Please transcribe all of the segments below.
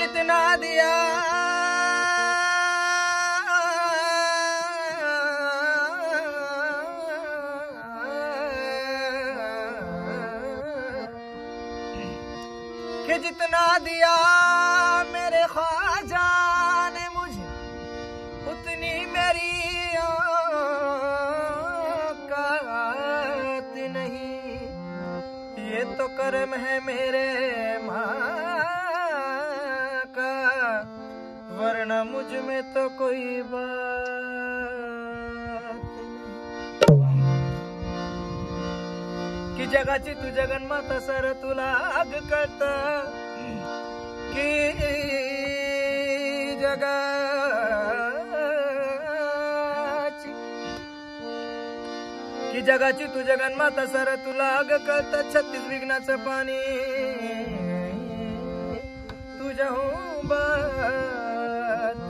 जितना दिया कि जितना दिया मेरे ख्वाजा ने मुझे उतनी मेरी औकात नहीं। ये तो कर्म है मेरे माँ का, वरना मुझ में तो कोई बात नहीं। की जगाची तू जगन्माता सर तुला आग करता की जगाची तू जगन्माता सर तुला आग करता। 36 विघ्नाचं पाणी तुझ्या बात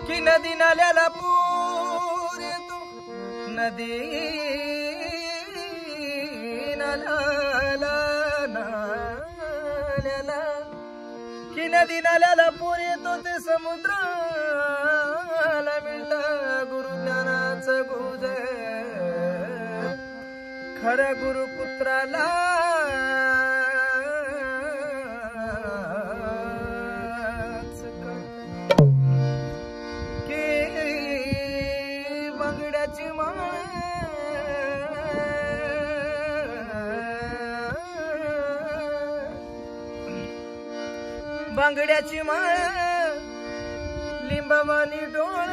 की नदी नाल्याला पूर येतो, नदी नाल्याला की नदी नाल्याला पूर येतो ते समुद्राला मिळतं गुरुज्ञानाचं गुरुज खऱ्या गुरुपुत्राला की बांगड्याची माळ बांगड्याची माळ लिंबावानी डोळ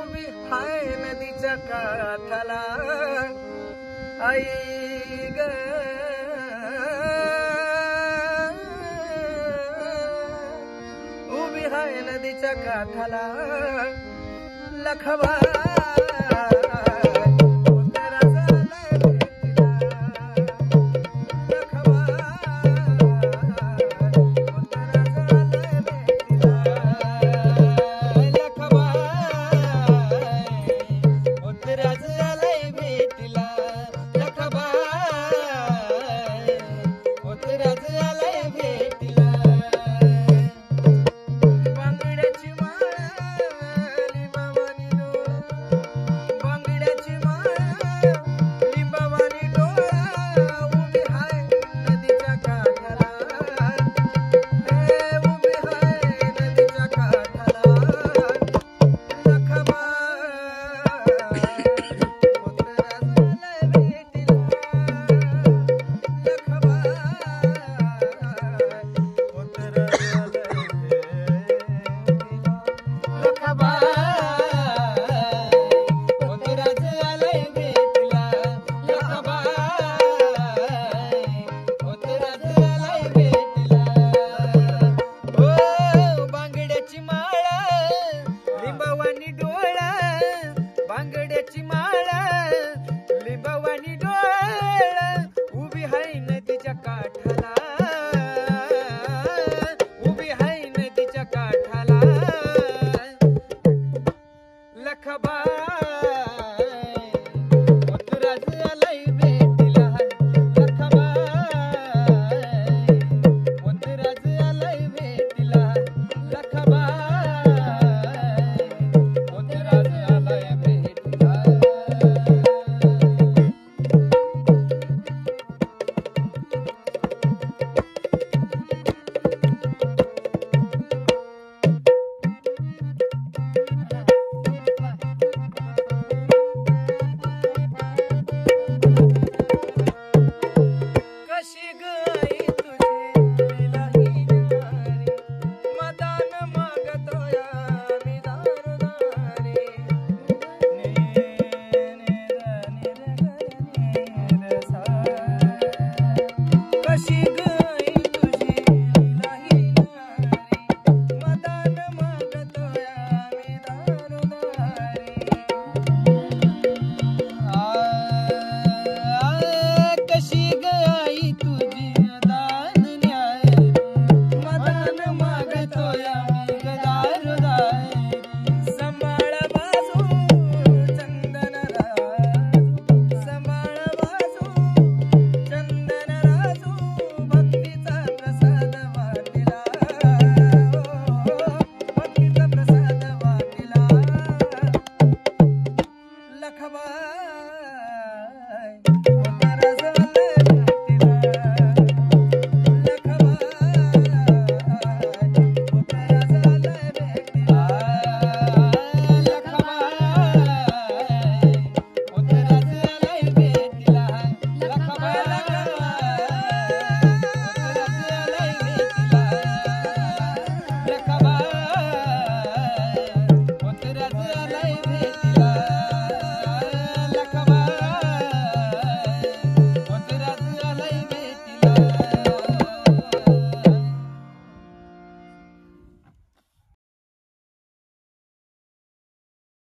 उभी हाय नदीच्या काठाला। आई ग उभी हाय नदीच्या काठाला लखवा